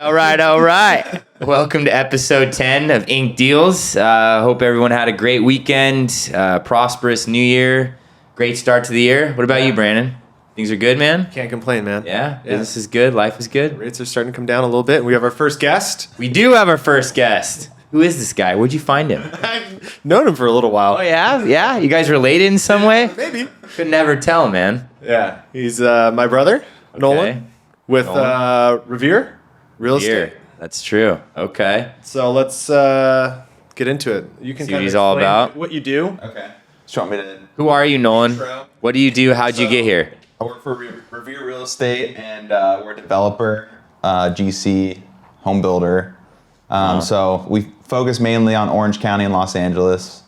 All right. Welcome to episode 10 of Ink Deals. Hope everyone had a great weekend, prosperous new year, great start to the year. What about you, Brandon? Things are good, man? Can't complain, man. Yeah, business is good, life is good. Rates are starting to come down a little bit. We have our first guest. We do have our first guest. Who is this guy? Where'd you find him? I've known him for a little while. Oh, yeah? Yeah? You guys related in some way? Maybe. Could never tell, man. Yeah. He's my brother, Nolan, with Revere Real Estate. That's true. Okay. So let's get into it. You can See kind what of he's all explain about. what you do. Okay. So you want me to... Who are you, Nolan? Intro. What do you do? How'd you get here? I work for Revere Real Estate, and we're a developer, GC, home builder. So we focus mainly on Orange County and Los Angeles,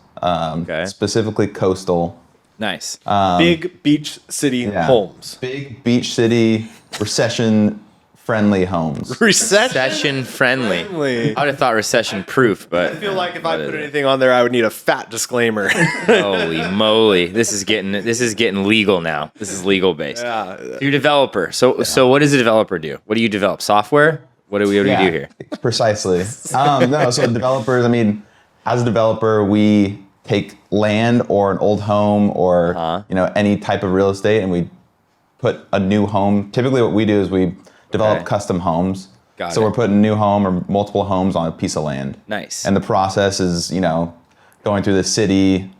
specifically coastal. Nice. Big beach city homes. Big beach city, recession-friendly homes. Recession friendly. I would have thought recession proof, but I feel like if I put anything on there, I would need a fat disclaimer. holy moly, this is getting legal now. This is legal based. Yeah. You're a developer. So what does a developer do? What do you develop? Software? What do we do here? Precisely. No, so developers, as a developer, we take land or an old home or any type of real estate, and we put a new home. Typically what we do is we develop custom homes. So we're putting a new home or multiple homes on a piece of land. Nice. And the process is, going through the city,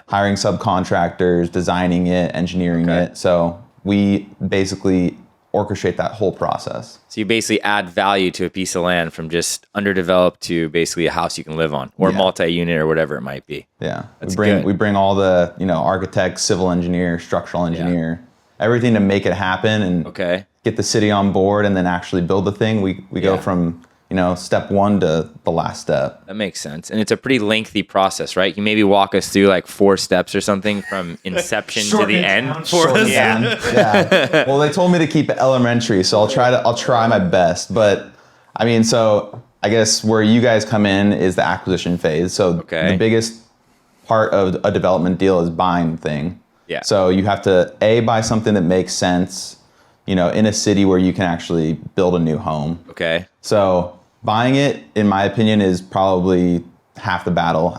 hiring subcontractors, designing it, engineering it. So we basically orchestrate that whole process. So you basically add value to a piece of land from just underdeveloped to basically a house you can live on or multi-unit or whatever it might be. Yeah. That's we bring all the, architect, civil engineer, structural engineer, everything to make it happen and get the city on board and then actually build the thing. We go from, step one to the last step. That makes sense. And it's a pretty lengthy process, right? You maybe walk us through like 4 steps or something from inception to the end for us. Yeah. Well, they told me to keep it elementary, so I'll try my best. But so I guess where you guys come in is the acquisition phase. So the biggest part of a development deal is buying the thing. Yeah. So you have to buy something that makes sense, in a city where you can actually build a new home. Okay. So buying it, in my opinion, is probably half the battle.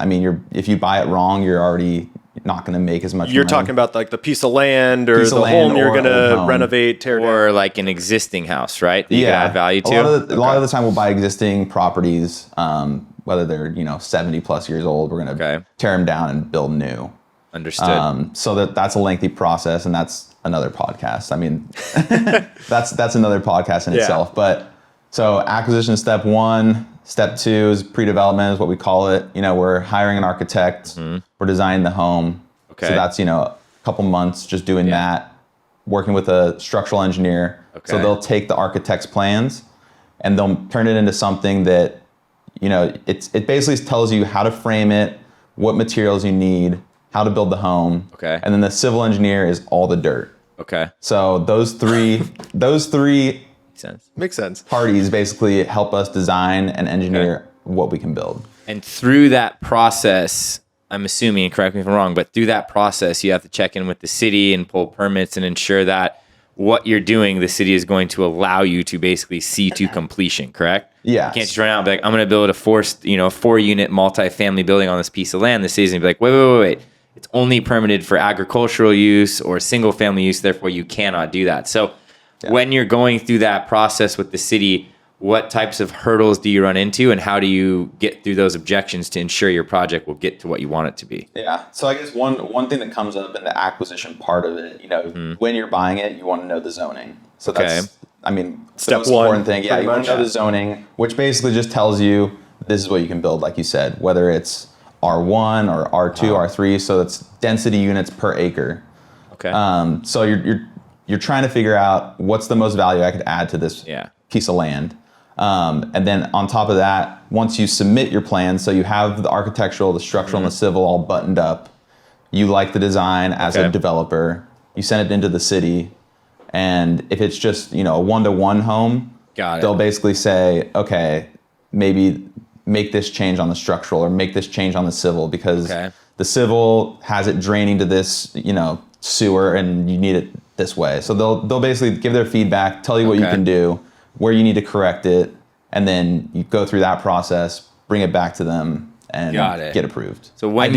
If you buy it wrong, you're already not going to make as much money. You're talking about like the piece of land or the home you're going to renovate, tear down. Or like an existing house, right? That you can add value to. A lot of the time we'll buy existing properties, whether they're 70 plus years old. We're going to tear them down and build new. Understood. So that's a lengthy process, and that's another podcast. That's another podcast in itself. But so acquisition step 1, step 2 is pre-development is what we call it. We're hiring an architect, we're designing the home. So that's, a couple months just doing that, working with a structural engineer. So they'll take the architect's plans and they'll turn it into something that, it basically tells you how to frame it, what materials you need, how to build the home. And then the civil engineer is all the dirt. So those three Makes sense. parties basically help us design and engineer what we can build. And through that process, I'm assuming, and correct me if I'm wrong, but through that process, you have to check in with the city and pull permits and ensure that what you're doing, the city is going to allow you to basically see to completion, correct? Yeah. You can't just run out and be like, I'm going to build a 4-unit multi-family building on this piece of land. The city's going to be like, wait. It's only permitted for agricultural use or single family use, therefore you cannot do that. So when you're going through that process with the city, what types of hurdles do you run into and how do you get through those objections to ensure your project will get to what you want it to be? Yeah. So I guess one thing that comes up in the acquisition part of it, when you're buying it, you want to know the zoning. So that's, the step most one, important thing. Yeah, you want to know the zoning, which basically just tells you this is what you can build, like you said, whether it's R1 or R2, R3, so it's density units per acre. So you're trying to figure out what's the most value I could add to this piece of land. And then on top of that, once you submit your plan, so you have the architectural, the structural, and the civil all buttoned up, you like the design as a developer, you send it into the city, and if it's just, a one-to-one home, they'll basically say, okay, maybe make this change on the structural or make this change on the civil because the civil has it draining to this, sewer and you need it this way. So they'll basically give their feedback, tell you what you can do, where you need to correct it, and then you go through that process, bring it back to them, and get approved. So when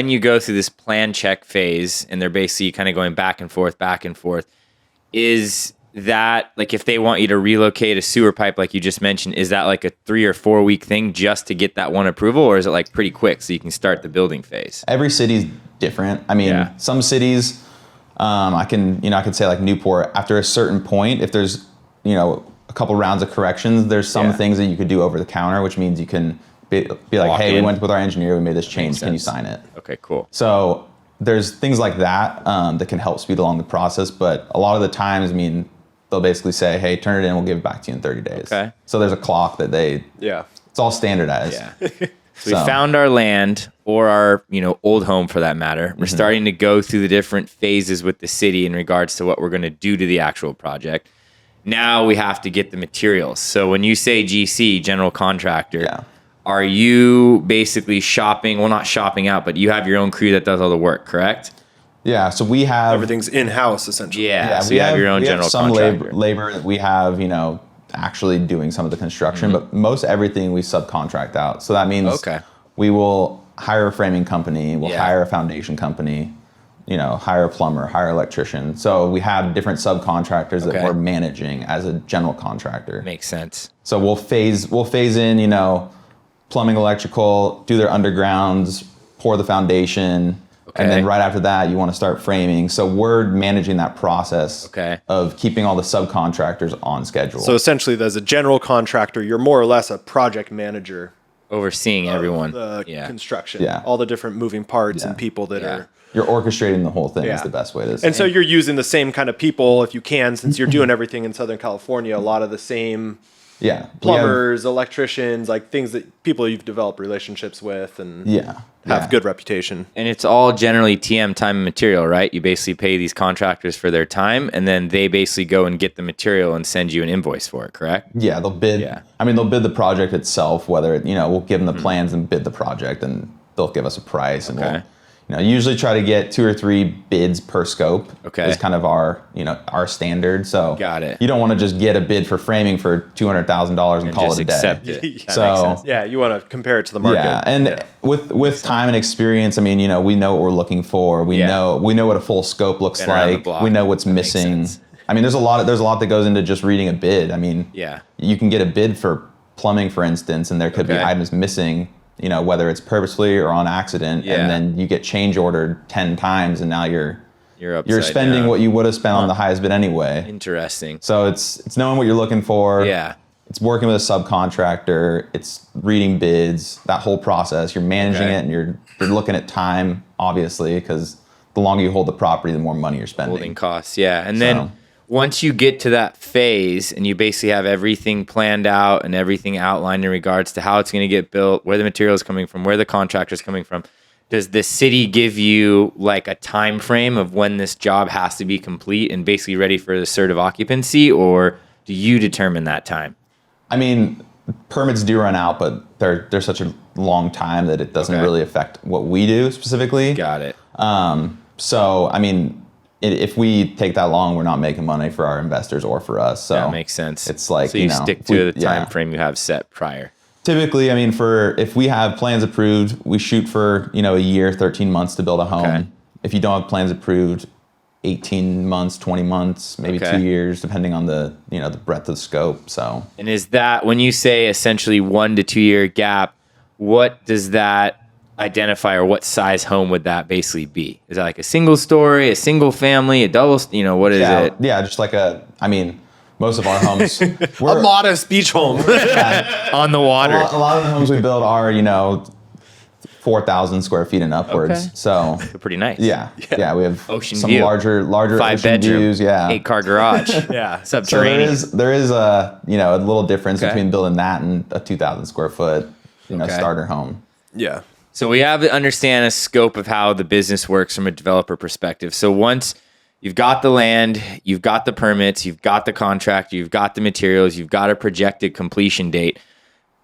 you go through this plan check phase, and they're basically kind of going back and forth, is that like if they want you to relocate a sewer pipe, like you just mentioned, is that like a 3 or 4 week thing just to get that one approval, or is it like pretty quick so you can start the building phase? Every city's different. I mean, some cities, I could say like Newport, after a certain point, if there's, a couple rounds of corrections, there's some things that you could do over the counter, which means you can be like, hey, we went with our engineer, we made this change, can you sign it? Okay, cool. So there's things like that that can help speed along the process, but a lot of the times, they'll basically say, hey, turn it in, we'll give it back to you in 30 days. Okay. So there's a clock that it's all standardized. Yeah. So we found our land or our, old home for that matter. We're starting to go through the different phases with the city in regards to what we're going to do to the actual project. Now we have to get the materials. So when you say GC, general contractor, are you basically not shopping out, but you have your own crew that does all the work, correct? Yeah, so we have... Everything's in-house, essentially. Yeah, so you have your own general contractor. Some labor that we have, actually doing some of the construction, but most everything we subcontract out. So that means we will hire a framing company, we'll hire a foundation company, hire a plumber, hire an electrician. So we have different subcontractors that we're managing as a general contractor. Makes sense. So we'll phase in, plumbing, electrical, do their undergrounds, pour the foundation, and then right after that, you want to start framing. So we're managing that process of keeping all the subcontractors on schedule. So essentially, as a general contractor, you're more or less a project manager. Overseeing everyone. The construction. All the different moving parts and people that are... You're orchestrating the whole thing is the best way to say. And so you're using the same kind of people, if you can, since you're doing everything in Southern California, a lot of the same... plumbers, electricians, like things that people you've developed relationships with and have good reputation. And it's all generally TM, time and material, right? You basically pay these contractors for their time, and then they basically go and get the material and send you an invoice for it, correct? Yeah, they'll bid. They'll bid the project itself, whether we'll give them the plans and bid the project, and they'll give us a price, and we'll usually try to get 2 or 3 bids per scope. Is kind of our standard. So got it. You don't want to just get a bid for framing for $200,000 and call it a day. Accept it. So you want to compare it to the market. Yeah, and with time and experience, we know what we're looking for. We know what a full scope looks like. We know what's missing. There's a lot that goes into just reading a bid. You can get a bid for plumbing, for instance, and there could be items missing. Whether it's purposefully or on accident, and then you get change ordered 10 times, and now you're spending what you would have spent on the highest bid anyway. Interesting. So it's knowing what you're looking for. Yeah. It's working with a subcontractor. It's reading bids. That whole process. You're managing it, and you're looking at time, obviously, because the longer you hold the property, the more money you're spending. Holding costs, and then once you get to that phase and you basically have everything planned out and everything outlined in regards to how it's going to get built, where the material is coming from, where the contractor is coming from, does the city give you like a time frame of when this job has to be complete and basically ready for the cert of occupancy, or do you determine that time? Permits do run out, but they're such a long time that it doesn't really affect what we do specifically. Got it. If we take that long, we're not making money for our investors or for us. So that makes sense. It's like, so you stick to the time frame you have set prior. Typically, if we have plans approved, we shoot for, a year, 13 months to build a home. Okay. If you don't have plans approved, 18 months, 20 months, maybe 2 years, depending on the, the breadth of scope. So, and is that when you say essentially 1 to 2 year gap, what does that identify, or what size home would that basically be? Is that like a single story, a single family, a double, what is it? Yeah, just like most of our homes, a modest beach home on the water. A lot of the homes we build are, 4,000 square feet and upwards. So they're pretty nice. Yeah. We have ocean some view. larger 5-bedroom views. Yeah. 8-car garage. Subterranean. So there is a little difference between building that and a 2,000 square foot, starter home. Yeah. So we have to understand a scope of how the business works from a developer perspective. So once you've got the land, you've got the permits, you've got the contract, you've got the materials, you've got a projected completion date.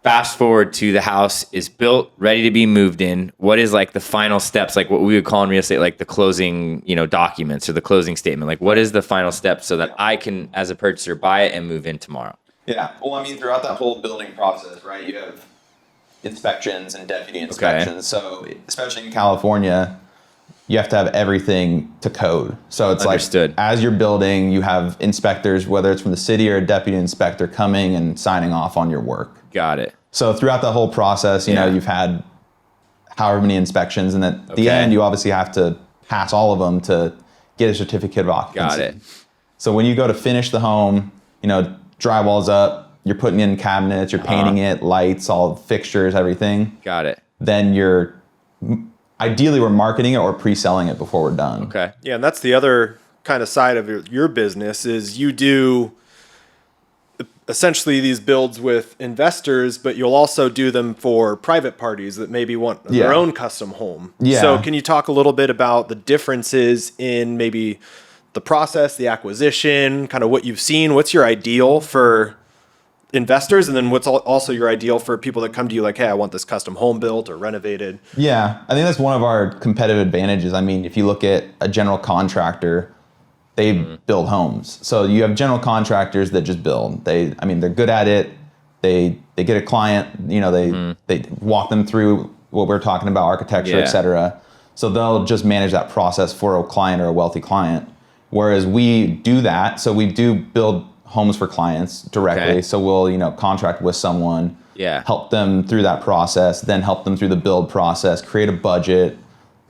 Fast forward to the house is built, ready to be moved in. What is like the final steps, like what we would call in real estate, like the closing, documents or the closing statement? Like what is the final step so that I can, as a purchaser, buy it and move in tomorrow? Yeah. Well, I mean, throughout that whole building process, right, you have inspections and deputy inspections. So especially in California, you have to have everything to code. So it's Understood. like as you're building, you have inspectors, whether it's from the city or a deputy inspector, coming and signing off on your work. Got it. So throughout the whole process, you know, you've had however many inspections, and at the end, you obviously have to pass all of them to get a certificate of occupancy. Got it. So when you go to finish the home, you know, drywall's up, you're putting in cabinets, you're painting it, lights, all fixtures, everything. Got it. Then ideally we're marketing it or pre-selling it before we're done. Okay. Yeah, and that's the other kind of side of your business is you do essentially these builds with investors, but you'll also do them for private parties that maybe want their own custom home. Yeah. So can you talk a little bit about the differences in maybe the process, the acquisition, kind of what you've seen? What's your ideal for investors, and then what's also your ideal for people that come to you like, hey, I want this custom home built or renovated? Yeah, I think that's one of our competitive advantages. I mean, if you look at a general contractor, they build homes. So you have general contractors that just build. They're good at it. They get a client, you know, they walk them through what we're talking about, architecture, et cetera. So they'll just manage that process for a client or a wealthy client. Whereas we do that. So we do build homes for clients directly. Okay. So we'll, you know, contract with someone, help them through that process, then help them through the build process, create a budget,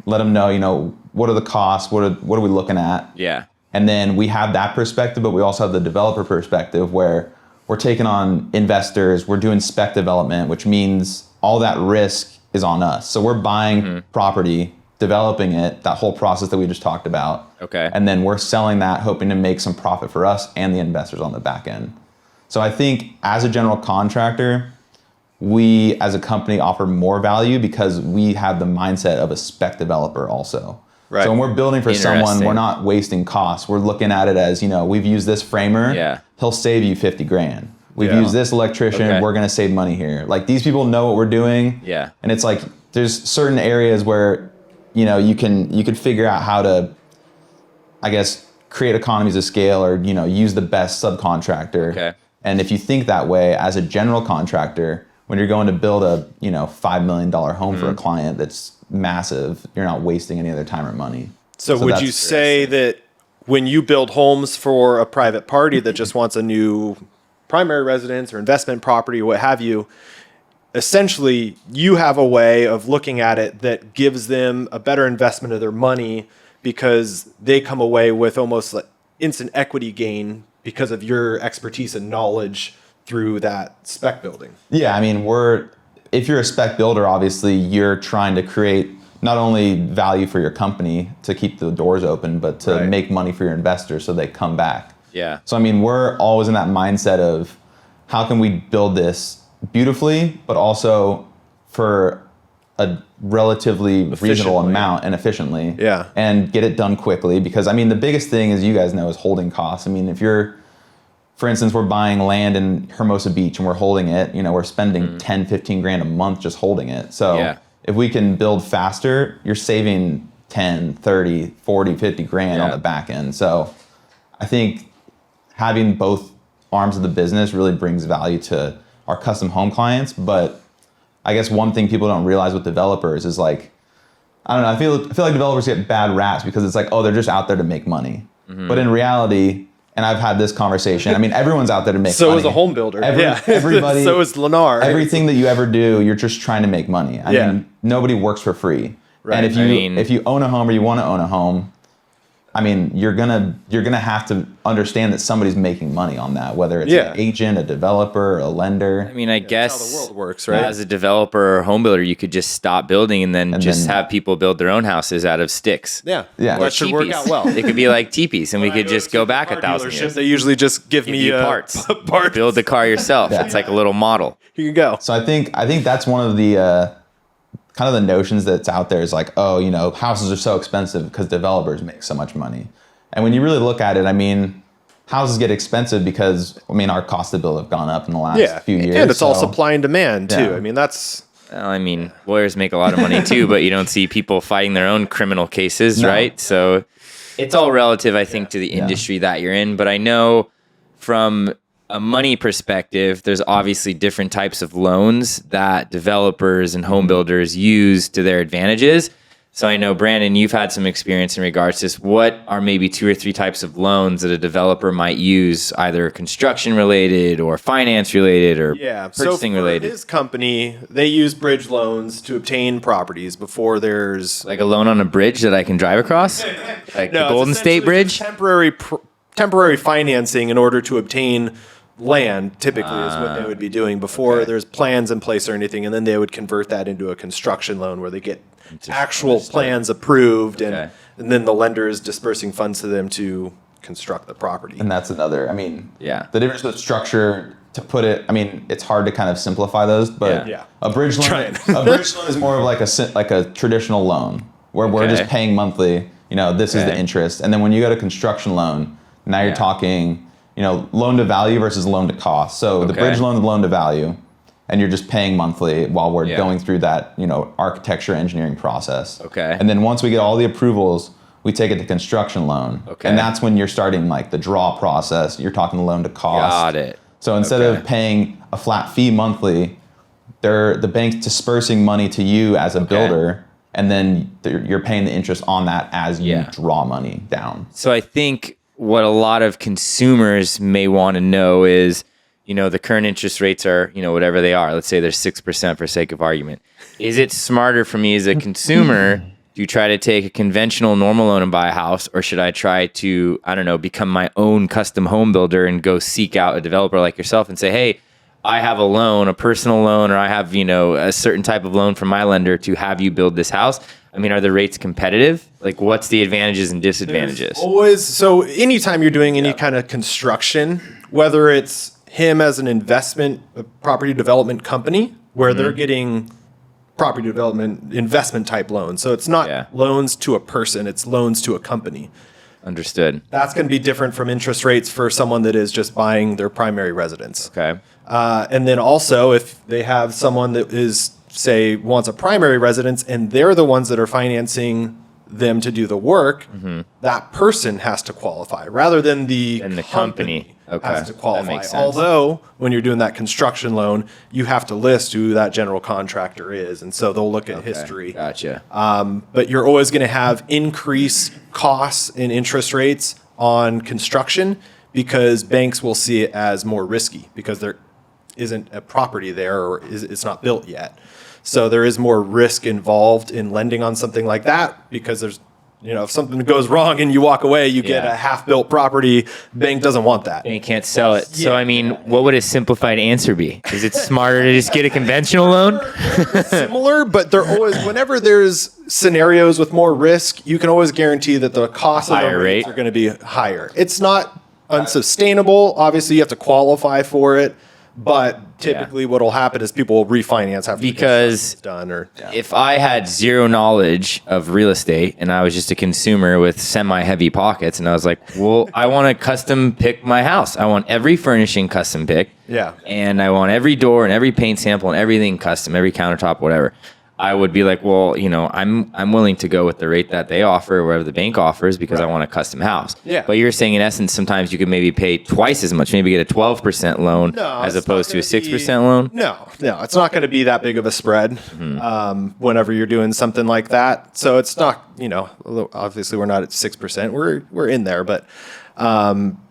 let them know, you know, what are the costs, what are we looking at? Yeah. And then we have that perspective, but we also have the developer perspective where we're taking on investors, we're doing spec development, which means all that risk is on us. So we're buying property, developing it, that whole process that we just talked about. Okay. And then we're selling that, hoping to make some profit for us and the investors on the back end. So I think as a general contractor, we as a company offer more value because we have the mindset of a spec developer also. Right. So when we're building for someone, we're not wasting costs. We're looking at it as, you know, we've used this framer, he'll save you $50,000. We've used this electrician, we're gonna save money here. Like these people know what we're doing. Yeah. And it's like there's certain areas where, you know, you can figure out how to, I guess, create economies of scale or, you know, use the best subcontractor. Okay. And if you think that way as a general contractor, when you're going to build a, you know, $5 million home for a client that's massive, you're not wasting any of their time or money. So would you say that when you build homes for a private party that just wants a new primary residence or investment property, what have you, essentially you have a way of looking at it that gives them a better investment of their money because they come away with almost like instant equity gain because of your expertise and knowledge through that spec building? Yeah, I mean, if you're a spec builder, obviously you're trying to create not only value for your company to keep the doors open, but to make money for your investors so they come back. Yeah. So, I mean, we're always in that mindset of how can we build this beautifully, but also for a relatively reasonable amount and efficiently. Yeah. And get it done quickly. Because, I mean, the biggest thing, as you guys know, is holding costs. I mean, if you're, for instance, we're buying land in Hermosa Beach and we're holding it, you know, we're spending 10, 15 grand a month just holding it. So if we can build faster, you're saving 10, 30, 40, 50 grand on the back end. So I think having both arms of the business really brings value to our custom home clients. But I guess one thing people don't realize with developers is like, I don't know, I feel like developers get bad raps because it's like, oh, they're just out there to make money. But in reality, and I've had this conversation, I mean, everyone's out there to make money. So is a home builder. Everybody. So is Lennar. Everything that you ever do, you're just trying to make money. I mean, nobody works for free. Right. And if you own a home or you want to own a home, I mean, you're gonna have to understand that somebody's making money on that, whether it's an agent, a developer, a lender. I mean, I guess that's how the world works, right? As a developer or home builder, you could just stop building and then have people build their own houses out of sticks. Yeah. Or that should work out well. It could be like teepees, and we could just go back 1,000 years. They usually just give me parts. Build the car yourself. It's like a little model. Here you go. So I think that's one of the kind of the notions that's out there is like, oh, you know, houses are so expensive because developers make so much money. And when you really look at it, I mean, houses get expensive because, I mean, our cost of build have gone up in the last few years. And it's all supply and demand, too. I mean, that's... Well, I mean, lawyers make a lot of money, too, but you don't see people fighting their own criminal cases, right? So it's all relative, I think, to the industry that you're in. But I know from a money perspective, there's obviously different types of loans that developers and home builders use to their advantages. So I know, Brandon, you've had some experience in regards to this. What are maybe 2 or 3 types of loans that a developer might use, either construction related or finance related or purchasing related? His company, they use bridge loans to obtain properties before there's like a loan on a bridge that I can drive across, like the Golden State Bridge. Temporary financing in order to obtain land. Typically, is what they would be doing before there's plans in place or anything, and then they would convert that into a construction loan where they get actual plans approved, and then the lender is dispersing funds to them to construct the property. And that's another, the difference with structure, to put it, it's hard to kind of simplify those, but a bridge loan is more of like a traditional loan where we're just paying monthly, this is the interest. And then when you go to construction loan, now you're talking, loan to value versus loan to cost. So the bridge loan is loan to value, and you're just paying monthly while we're going through that, architecture engineering process. Okay. And then once we get all the approvals, we take it to construction loan. Okay. And that's when you're starting like the draw process. You're talking loan to cost. Got it. So instead of paying a flat fee monthly, the bank's dispersing money to you as a builder, and then you're paying the interest on that as you draw money down. So I think what a lot of consumers may want to know is, the current interest rates are, whatever they are. Let's say they're 6% for sake of argument. Is it smarter for me as a consumer to try to take a conventional normal loan and buy a house, or should I try to, become my own custom home builder and go seek out a developer like yourself and say, hey, I have a loan, a personal loan, or I have, a certain type of loan from my lender to have you build this house? Are the rates competitive? Like, what's the advantages and disadvantages? So anytime you're doing any kind of construction, whether it's him as an investment, a property development company, where they're getting property development investment type loans. So it's not loans to a person, it's loans to a company. Understood. That's going to be different from interest rates for someone that is just buying their primary residence. Okay. And then also, if they have someone that is, say, wants a primary residence and they're the ones that are financing them to do the work, that person has to qualify rather than the company has to qualify. That makes sense. Although when you're doing that construction loan, you have to list who that general contractor is, and so they'll look at history. Gotcha. But you're always going to have increased costs and interest rates on construction because banks will see it as more risky because there isn't a property there or it's not built yet. So there is more risk involved in lending on something like that because there's, if something goes wrong and you walk away, you get a half-built property. Bank doesn't want that. And you can't sell it. So, what would a simplified answer be? Is it smarter to just get a conventional loan? Similar, but they're always, whenever there's scenarios with more risk, you can always guarantee that the cost of the rates are going to be higher. It's not unsustainable. Obviously, you have to qualify for it. But typically what will happen is people will refinance after because it's done. If I had zero knowledge of real estate and I was just a consumer with semi-heavy pockets and I was like, well, I want to custom pick my house. I want every furnishing custom pick. Yeah. And I want every door and every paint sample and everything custom, every countertop, whatever. I would be like, well, I'm willing to go with the rate that they offer, or whatever the bank offers, because I want a custom house. Yeah. But you're saying, in essence, sometimes you could maybe pay twice as much, maybe get a 12% loan as opposed to a 6% loan? No, it's not going to be that big of a spread whenever you're doing something like that. So it's not, obviously we're not at 6%. We're in there, but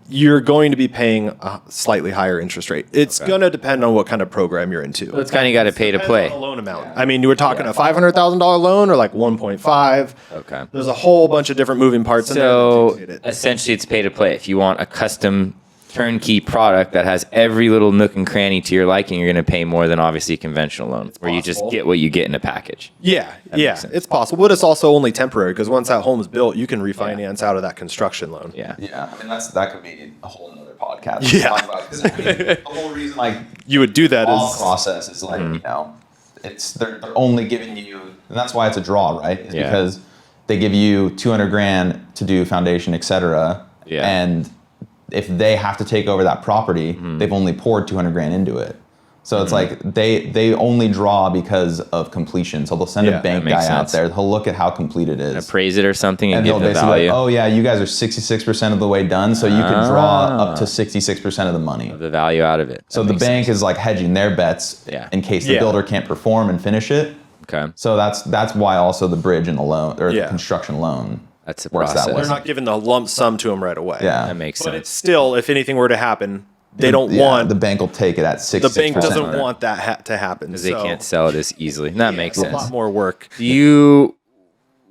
you're going to be paying a slightly higher interest rate. It's going to depend on what kind of program you're into. So it's kind of got to pay to play. Loan amount. You were talking a $500,000 loan or like 1.5. Okay. There's a whole bunch of different moving parts. So essentially it's pay to play. If you want a custom turnkey product that has every little nook and cranny to your liking, you're going to pay more than obviously a conventional loan where you just get what you get in a package. Yeah, it's possible, but it's also only temporary because once that home is built, you can refinance out of that construction loan. Yeah. That could be a whole nother podcast. To talk about, the whole reason you would do that process is it's they're only giving you, and that's why it's a draw, right? It's because they give you $200,000 to do foundation, etc. And if they have to take over that property, they've only poured $200,000 into it. So it's like they only draw because of completion. So they'll send a bank guy out there. He'll look at how complete it is, appraise it or something, and he'll give the basically value. oh yeah, you guys are 66% of the way done, so you can draw up to 66% of the money, the value out of it. So the bank is like hedging their bets in case the builder can't perform and finish it. Okay. So that's why also the bridge and the loan or the construction loan. That's a works process. that way. They're not giving the lump sum to them right away. Yeah, that makes But sense. it's still, if anything were to happen, they don't want the bank will take it at 66%. the bank doesn't want that to happen because they can't sell it as easily. That makes sense. A lot more work. Do you,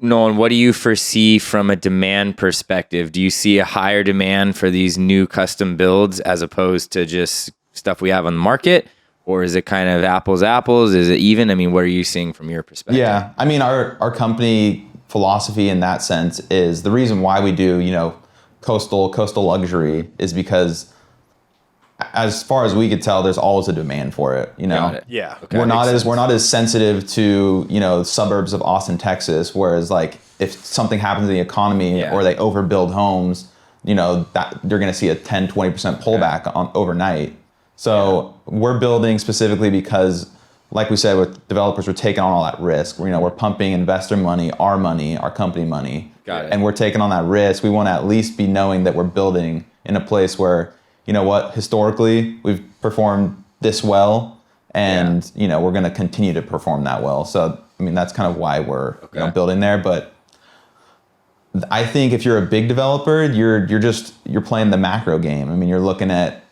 Nolan, what do you foresee from a demand perspective? Do you see a higher demand for these new custom builds as opposed to just stuff we have on the market? Or is it kind of apples? Is it even? I mean, what are you seeing from your perspective? Yeah, I mean, our company philosophy in that sense is the reason why we do, coastal luxury is because as far as we could tell, there's always a demand for it. Yeah. Okay. We're not as sensitive to suburbs of Austin, Texas. Whereas like if something happens in the economy or they overbuild homes, that you're going to see a 10-20% pullback on overnight. So we're building specifically because, like we said, with developers, we're taking on all that risk. We're pumping investor money, our company money, and we're taking on that risk. We want to at least be knowing that we're building in a place where, historically we've performed this well, and we're going to continue to perform that well. So I mean, that's kind of why we're building there. But I think if you're a big developer, you're playing the macro game. I mean, you're looking at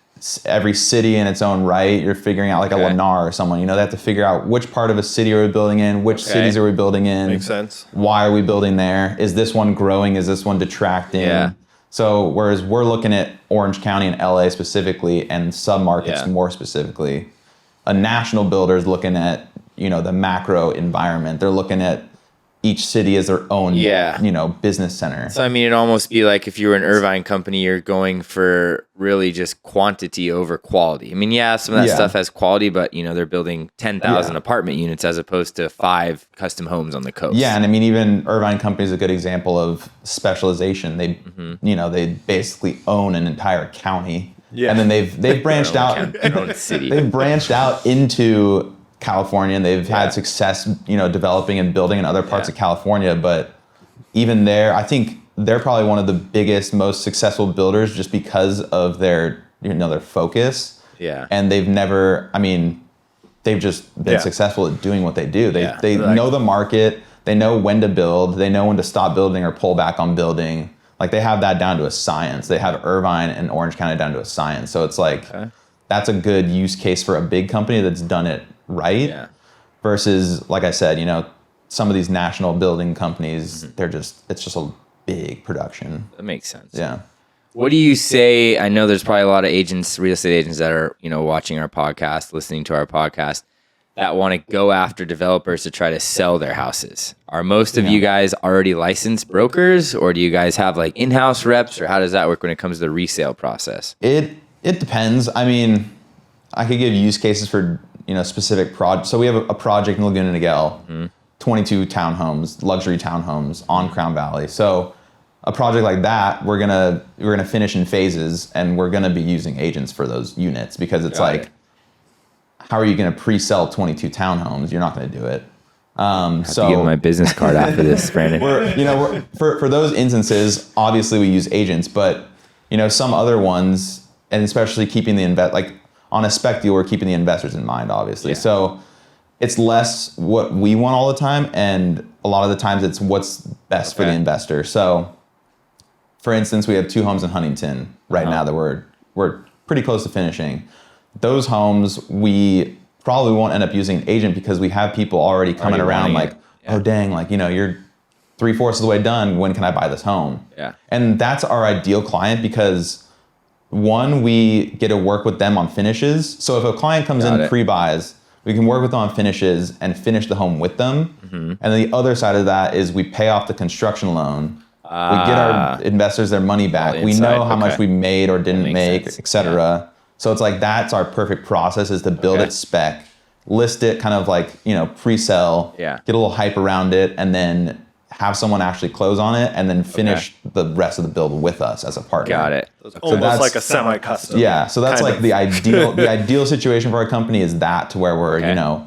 every city in its own right. You're figuring out like a Lennar or someone, they have to figure out which part of a city are we building in, which cities are we building in. Makes sense. Why are we building there? Is this one growing? Is this one detracting? Yeah. So whereas we're looking at Orange County and LA specifically and submarkets more specifically, a national builder is looking at, the macro environment. They're looking at each city as their own, business center. So, I mean, it'd almost be like if you were an Irvine company, you're going for really just quantity over quality. I mean, some of that stuff has quality, but, they're building 10,000 apartment units as opposed to 5 custom homes on the coast. Yeah, and I mean, even Irvine company is a good example of specialization. They, they basically own an entire county. Yeah. And then they've branched out. Their own city. They've branched out into California, and they've had success, developing and building in other parts of California. But even there, I think they're probably one of the biggest, most successful builders just because of their, their focus. Yeah. And they've just been successful at doing what they do. They know the market. They know when to build. They know when to stop building or pull back on building. Like they have that down to a science. They have Irvine and Orange County down to a science. So it's like, that's a good use case for a big company that's done it right, versus like I said, some of these national building companies, it's just a big production. That makes sense. Yeah. What do you say? I know there's probably a lot of agents, real estate agents that are, watching our podcast, listening to our podcast, that want to go after developers to try to sell their houses. Are most of you guys already licensed brokers, or do you guys have like in-house reps, or how does that work when it comes to the resale process? It depends. I mean, I could give use cases for specific projects. So we have a project in Laguna Niguel, 22 townhomes, luxury townhomes on Crown Valley. So a project like that, we're gonna finish in phases, and we're gonna be using agents for those units because it's how are you gonna pre-sell 22 townhomes? You're not gonna do it. So give my business card after this, Brandon. For those instances, obviously we use agents, but some other ones, and especially keeping the on a spec deal, we're keeping the investors in mind, obviously. Yeah. So it's less what we want all the time, and a lot of the times it's what's best for the investor. So, for instance, we have 2 homes in Huntington right now that we're pretty close to finishing. Those homes, we probably won't end up using an agent because we have people already coming around like, oh dang, you're 3/4 of the way done. When can I buy this home? Yeah. And that's our ideal client because, one, we get to work with them on finishes. So if a client comes in pre-buys, we can work with them on finishes and finish the home with them. And then the other side of that is we pay off the construction loan. We get our investors their money back. We know how much we made or didn't make, etc. Yeah. So it's like that's our perfect process, is to build it spec, list it kind of like, pre-sell, get a little hype around it, and then have someone actually close on it and then finish the rest of the build with us as a partner. Got it. So almost like a semi-custom. Yeah, so that's like the ideal situation for our company is that, to where we're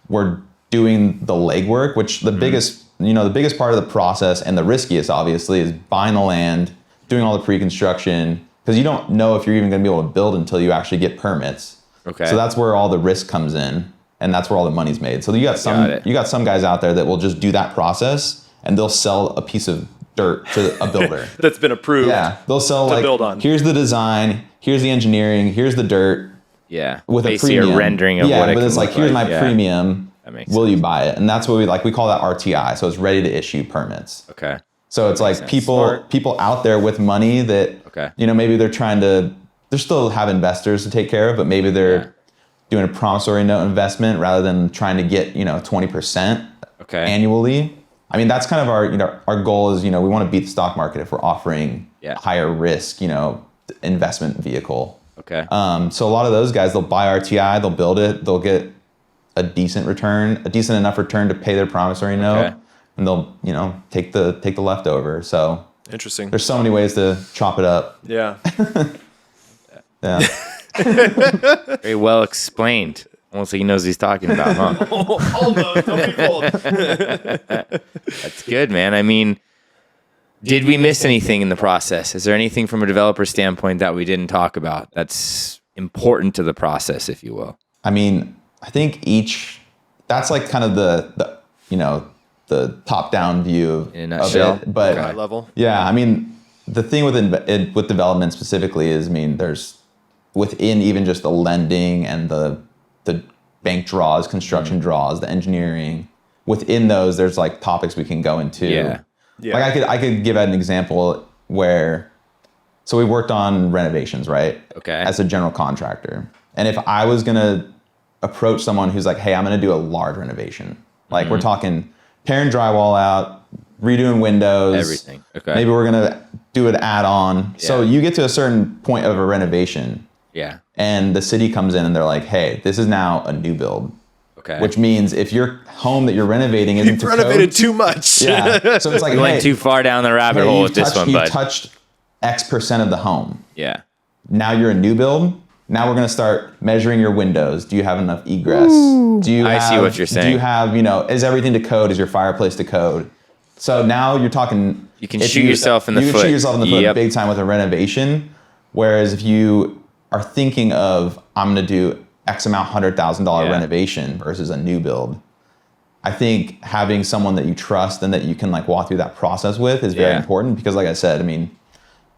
we're doing the legwork, which the biggest part of the process and the riskiest obviously is buying the land, doing all the pre-construction, because you don't know if you're even going to be able to build until you actually get permits. Okay. So that's where all the risk comes in, and that's where all the money's made. So you got some guys out there that will just do that process, and they'll sell a piece of dirt to a builder that's been approved. Yeah, they'll sell to build on. Here's the design, here's the engineering, here's the dirt. Yeah, with basically a premium rendering of what it but it's like, here's my premium. That makes Will you buy it? And that's what we call that RTI. So it's ready to issue permits. Okay. So it's like people out there with money that maybe they still have investors to take care of, but maybe they're doing a promissory note investment rather than trying to get 20% annually. I mean, that's kind of our goal is, we want to beat the stock market if we're offering higher risk, investment vehicle. Okay. So a lot of those guys, they'll buy RTI, they'll build it, they'll get a decent enough return to pay their promissory note, and they'll, take the leftover. So interesting. There's so many ways to chop it up. Yeah. Yeah. Very well explained. Almost like he knows what he's talking about, huh? Almost. Don't be fooled. That's good, man. I mean, did we miss anything in the process? Is there anything from a developer standpoint that we didn't talk about that's important to the process, if you will? I mean, I think that's like kind of the top-down view in a nutshell, of it. But high level. Yeah, I mean, the thing with development specifically is, I mean, there's within even just the lending and the bank draws, construction draws, the engineering, within those, there's like topics we can go into. Yeah. Like I could give an example where, so we worked on renovations, right? Okay. As a general contractor. And if I was going to approach someone who's like, hey, I'm going to do a large renovation. Like we're talking tearing drywall out, redoing windows. Everything. Okay. Maybe we're going to do an add-on. Yeah. So you get to a certain point of a renovation. Yeah. And the city comes in and they're like, hey, this is now a new build. Okay. Which means if your home that you're renovating isn't you've renovated too much. Yeah. So it's like, you went too far down the rabbit hole with this one, bud. You touched X% of the home. Yeah. Now you're a new build. Now we're going to start measuring your windows. Do you have enough egress? I see what you're saying. Do you have, is everything to code? Is your fireplace to code? So now you're talking. You can shoot yourself in the foot. You can shoot yourself in the foot big time with a renovation. Whereas if you are thinking of, I'm going to do X amount, $100,000 renovation versus a new build, I think having someone that you trust and that you can like walk through that process with is very important, because like I said, I mean,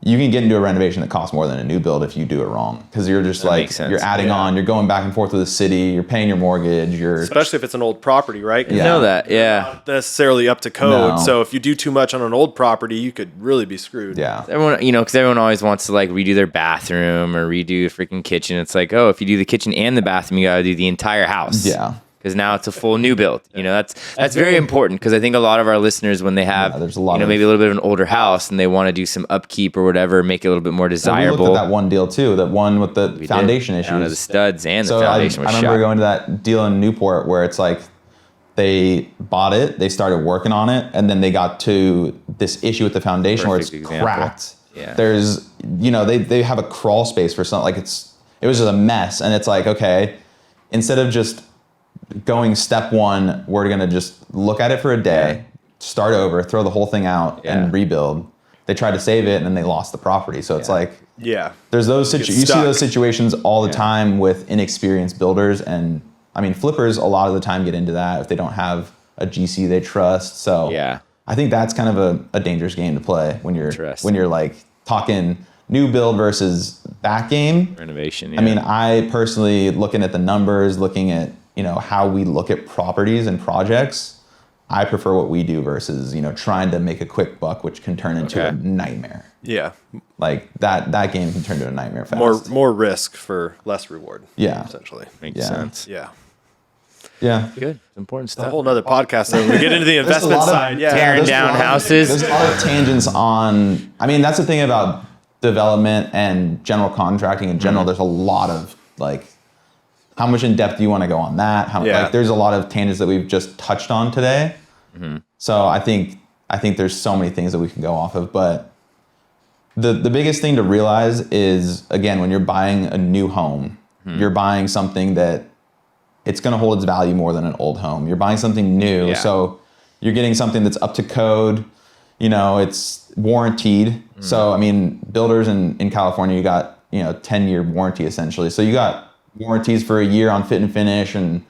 you can get into a renovation that costs more than a new build if you do it wrong, because you're just you're adding on, you're going back and forth with the city, you're paying your mortgage, especially if it's an old property, right? You know that, not necessarily up to code. No. So if you do too much on an old property, you could really be screwed. Yeah, everyone, because everyone always wants to like redo their bathroom or redo a freaking kitchen. It's like, oh, if you do the kitchen and the bathroom, you got to do the entire house. Yeah. Because now it's a full new build. That's very important, because I think a lot of our listeners, when they have maybe a little bit of an older house and they want to do some upkeep or whatever, make it a little bit more desirable. We looked at that one deal too, that one with the foundation issues. Down to the studs and the foundation was shot. I remember going to that deal in Newport where it's like they bought it, they started working on it, and then they got to this issue with the foundation where it's cracked. Yeah. There's, they have a crawl space for something, like it was just a mess, and it's like, okay, instead of just going step one, we're going to just look at it for a day, start over, throw the whole thing out and rebuild. They tried to save it and then they lost the property. So it's like, there's those you see those situations all the time with inexperienced builders. And I mean, flippers a lot of the time get into that if they don't have a GC they trust. So I think that's kind of a dangerous game to play when you're like talking new build versus that game. Renovation. Yeah. I mean, I personally, looking at the numbers, looking at, how we look at properties and projects, I prefer what we do versus, trying to make a quick buck, which can turn into a nightmare. Yeah. Like that game can turn into a nightmare fast. More risk for less reward. Yeah. Essentially. Makes sense. Yeah. Yeah. Good. It's important stuff. A whole nother podcast. So we get into the investment side. Tearing down houses. There's a lot of tangents on, that's the thing about development and general contracting in general. There's a lot of like, how much in depth do you want to go on that? There's a lot of tangents that we've just touched on today. So I think I think there's so many things that we can go off of, but the biggest thing to realize is, again, when you're buying a new home, you're buying something that it's going to hold its value more than an old home. You're buying something new. So you're getting something that's up to code, it's warranted. So, I mean, builders in California, you got, 10-year warranty essentially. So you got warranties for a year on fit and finish, and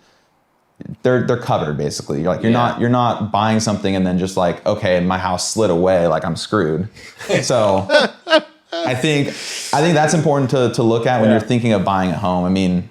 they're covered basically. You're not buying something and then just like, okay, my house slid away, like I'm screwed. So I think that's important to look at when you're thinking of buying a home. I mean,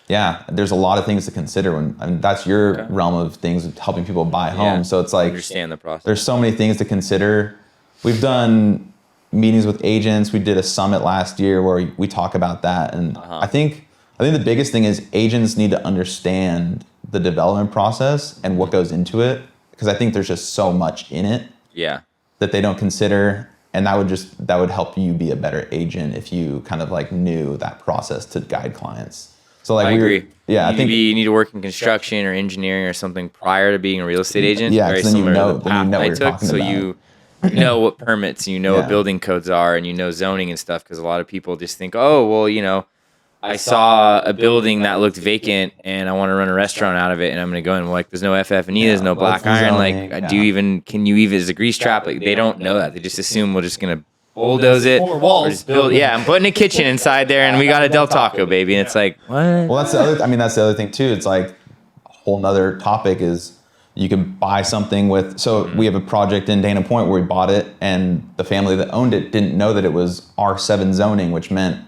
there's a lot of things to consider that's your realm of things, helping people buy homes. So it's like, understand the process. There's so many things to consider. We've done meetings with agents. We did a summit last year where we talk about that. And I think the biggest thing is agents need to understand the development process and what goes into it, because I think there's just so much in it that they don't consider. And that would help you be a better agent if you kind of like knew that process to guide clients. So like I agree. I think you need to work in construction or engineering or something prior to being a real estate agent. Yeah, very then similar you know, to the path what I you're took. talking So about. you know what permits, what building codes are, and zoning and stuff. Because a lot of people just think, oh, well, I saw a building that looked vacant and I want to run a restaurant out of it, and I'm going to go in. Like, there's no FF&E, there's no black iron. zoning, Like, can you even, is a grease trap? Like, they don't know that. They just assume we're just going to bulldoze it. Or just build. Yeah, I'm putting a kitchen inside there and we got a Del Taco, baby. And it's like, what? Well, that's the other thing too. It's like a whole nother topic is you can buy something so we have a project in Dana Point where we bought it, and the family that owned it didn't know that it was R7 zoning, which meant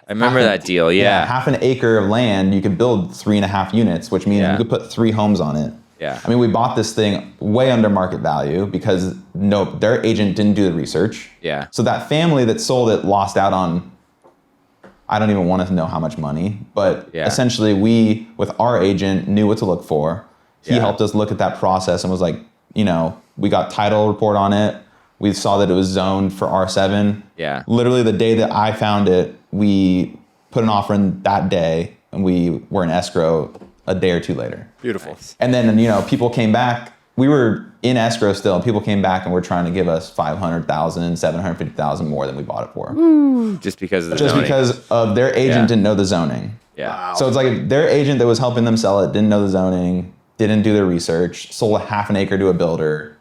I remember that deal. Yeah. Half an acre of land, you could build 3.5 units, which means you could put 3 homes on it. Yeah. I mean, we bought this thing way under market value because their agent didn't do the research. Yeah. So that family that sold it lost out on, I don't even want to know how much money, but essentially we, with our agent, knew what to look for. He helped us look at that process and was like, we got title report on it. We saw that it was zoned for R7. Yeah. Literally the day that I found it, we put an offer in that day, and we were in escrow a day or two later. Beautiful. Nice. And then, people came back. We were in escrow still, and people came back and were trying to give us $500,000, $750,000 more than we bought it for. Just because of the zoning. Just because of their agent didn't know the zoning. Yeah. Wow. So it's like if their agent that was helping them sell it didn't know the zoning, didn't do their research, sold a half an acre to a builder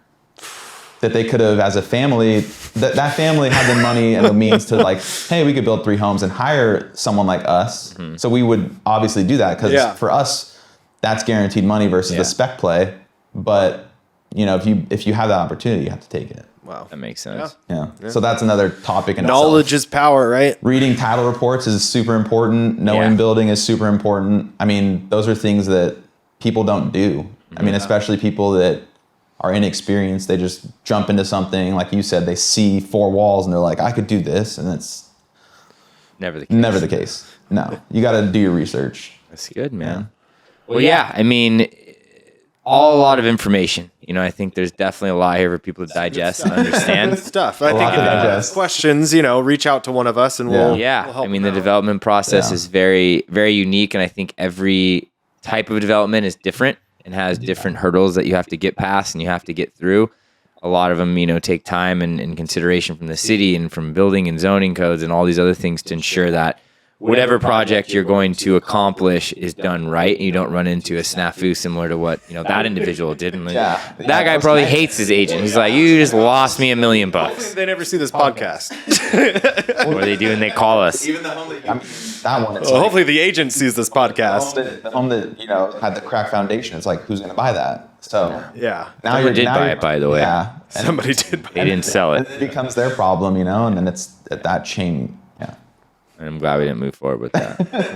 that they could have, as a family, that family had the money and the means to like, hey, we could build 3 homes and hire someone like us. Mm-hmm. So we would obviously do that because for us, that's guaranteed money versus the spec play. But if you have that opportunity, you have to take it. Wow. That makes sense. Yeah. So that's another topic in Knowledge itself. is power, right? Reading title reports is super important. Knowing building is super important. I mean, those are things that people don't do. I mean, especially people that are inexperienced. They just jump into something. Like you said, they see 4 walls and they're like, I could do this. And it's never the case. Never the case. No, you got to do your research. That's good, man. Well, I mean, a lot of information. I think there's definitely a lot here for people to digest and understand. Good stuff. I think if you have questions, reach out to one of us and we'll help. I mean, the development process is very, very unique. And I think every type of development is different and has different hurdles that you have to get past and you have to get through. A lot of them, take time and consideration from the city and from building and zoning codes and all these other things to ensure that whatever project you're going to accomplish is done right, and you don't run into a snafu similar to what that individual did. And that guy probably hates his agent. He's like, "You just lost me $1 million." They never see this podcast. What do they do? And they call us. Even the home that one. Well, hopefully the agent sees this podcast. The home that had the crack foundation. It's like, who's going to buy that? So now Someone did buy it, by the way. Yeah, somebody did buy it. They didn't sell it. It becomes their problem, and then it's at that chain. And I'm glad we didn't move forward with that.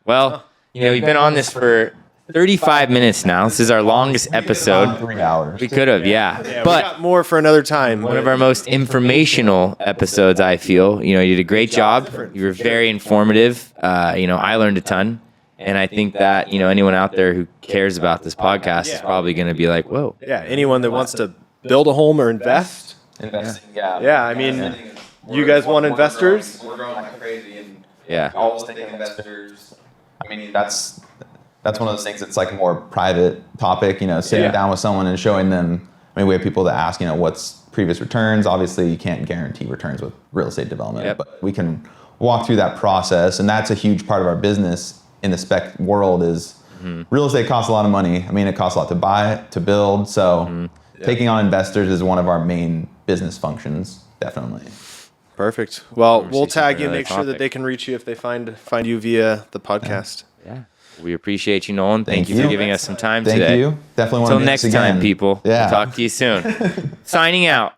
Well, we've been on this for 35 minutes now. This is our longest episode. 3 hours. We could have, but we got more for another time. One of our most informational episodes, I feel. You did a great job. You were very informative. I learned a ton. And I think that, anyone out there who cares about this podcast is probably going to be like, whoa. Yeah, anyone that wants to build a home or invest. Investing, Yeah, I mean, you guys want investors? We're growing like crazy, and always thinking investors. I mean, that's one of those things that's like a more private topic. Sitting down with someone and showing them I mean, we have people that ask, what's previous returns? Obviously, you can't guarantee returns with real estate development, but we can walk through that process. And that's a huge part of our business in the spec world is real estate costs a lot of money. I mean, it costs a lot to buy, to build. So taking on investors is one of our main business functions, definitely. Perfect. Well, we'll tag you, make sure that they can reach you if they find you via the podcast. Yeah. We appreciate you, Nolan. Thank you for giving us some time today. Thank you. Definitely want to Until next time, people. Yeah. We'll talk to you soon. Signing out.